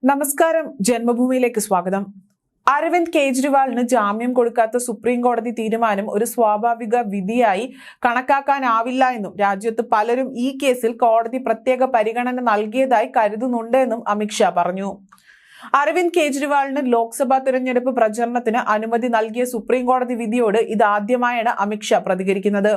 നമസ്കാരം, ജന്മഭൂമിയിലേക്ക് സ്വാഗതം. അരവിന്ദ് കെജ്രിവാളിന് ജാമ്യം കൊടുക്കാത്ത സുപ്രീം കോടതി തീരുമാനം ഒരു സ്വാഭാവിക വിധിയായി കണക്കാക്കാനാവില്ല എന്നും രാജ്യത്ത് പലരും ഈ കേസിൽ കോടതി പ്രത്യേക പരിഗണന നൽകിയതായി കരുതുന്നുണ്ട് എന്നും അമിത്ഷാ പറഞ്ഞു. അരവിന്ദ് കെജ്രിവാളിന് ലോക്സഭാ തിരഞ്ഞെടുപ്പ് പ്രചരണത്തിന് അനുമതി നൽകിയ സുപ്രീം കോടതി വിധിയോട് ഇതാദ്യമായാണ് അമിത്ഷാ പ്രതികരിക്കുന്നത്.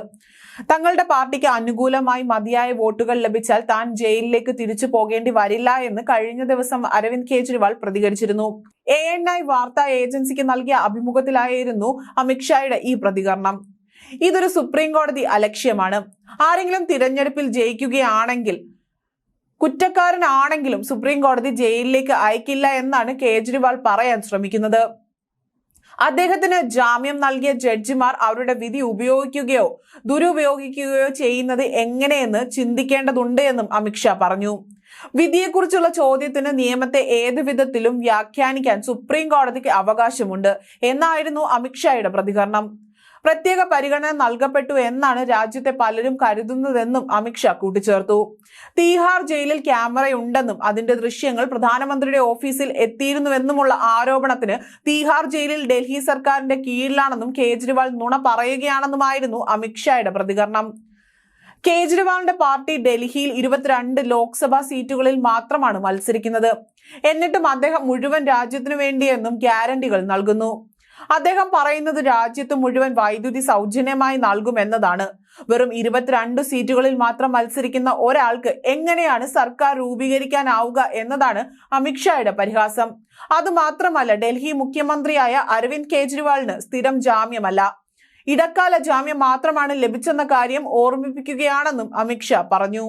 തങ്ങളുടെ പാർട്ടിക്ക് അനുകൂലമായി മതിയായ വോട്ടുകൾ ലഭിച്ചാൽ താൻ ജയിലിലേക്ക് തിരിച്ചു പോകേണ്ടി വരില്ല എന്ന് കഴിഞ്ഞ ദിവസം അരവിന്ദ് കെജ്രിവാൾ പ്രതികരിച്ചിരുന്നു. ANI വാർത്താ ഏജൻസിക്ക് നൽകിയ അഭിമുഖത്തിലായിരുന്നു അമിത്ഷായുടെ ഈ പ്രതികരണം. ഇതൊരു സുപ്രീം കോടതി അലക്ഷ്യമാണ്. ആരെങ്കിലും തിരഞ്ഞെടുപ്പിൽ ജയിക്കുകയാണെങ്കിൽ, കുറ്റക്കാരനാണെങ്കിലും സുപ്രീം കോടതി ജയിലിലേക്ക് അയക്കില്ല എന്നാണ് കേജ്രിവാൾ പറയാൻ ശ്രമിക്കുന്നത്. അദ്ദേഹത്തിന് ജാമ്യം നൽകിയ ജഡ്ജിമാർ അവരുടെ വിധി ഉപയോഗിക്കുകയോ ദുരുപയോഗിക്കുകയോ ചെയ്യുന്നത് എങ്ങനെയെന്ന് ചിന്തിക്കേണ്ടതുണ്ട് എന്നും അമിത്ഷാ പറഞ്ഞു. വിധിയെക്കുറിച്ചുള്ള ചോദ്യത്തിന് നിയമത്തെ ഏത് വിധത്തിലും വ്യാഖ്യാനിക്കാൻ സുപ്രീം കോടതിക്ക് അവകാശമുണ്ട് എന്നായിരുന്നു അമിത്ഷായുടെ പ്രതികരണം. പ്രത്യേക പരിഗണന നൽകപ്പെട്ടു എന്നാണ് രാജ്യത്തെ പലരും കരുതുന്നതെന്നും അമിത്ഷാ കൂട്ടിച്ചേർത്തു. തീഹാർ ജയിലിൽ ക്യാമറയുണ്ടെന്നും അതിന്റെ ദൃശ്യങ്ങൾ പ്രധാനമന്ത്രിയുടെ ഓഫീസിൽ എത്തിയിരുന്നുവെന്നുമുള്ള ആരോപണത്തിന് തീഹാർ ജയിലിൽ ഡൽഹി സർക്കാരിന്റെ കീഴിലാണെന്നും കേജ്രിവാൾ നുണ പറയുകയാണെന്നുമായിരുന്നു അമിത്ഷായുടെ പ്രതികരണം. കേജ്രിവാളിന്റെ പാർട്ടി ഡൽഹിയിൽ 22 ലോക്സഭാ സീറ്റുകളിൽ മാത്രമാണ് മത്സരിക്കുന്നത്. എന്നിട്ടും അദ്ദേഹം മുഴുവൻ രാജ്യത്തിനു വേണ്ടിയെന്നും ഗ്യാരണ്ടികൾ നൽകുന്നു. അദ്ദേഹം പറയുന്നത് രാജ്യത്ത് മുഴുവൻ വൈദ്യുതി സൗജന്യമായി നൽകുമെന്നതാണ്. വെറും 22 സീറ്റുകളിൽ മാത്രം മത്സരിക്കുന്ന ഒരാൾക്ക് എങ്ങനെയാണ് സർക്കാർ രൂപീകരിക്കാനാവുക എന്നതാണ് അമിത്ഷായുടെ പരിഹാസം. അതുമാത്രമല്ല, ഡൽഹി മുഖ്യമന്ത്രിയായ അരവിന്ദ് കെജ്രിവാളിന് സ്ഥിരം ജാമ്യമല്ല, ഇടക്കാല ജാമ്യം മാത്രമാണ് ലഭിച്ചെന്ന കാര്യം ഓർമ്മിപ്പിക്കുകയാണെന്നും അമിത്ഷാ പറഞ്ഞു.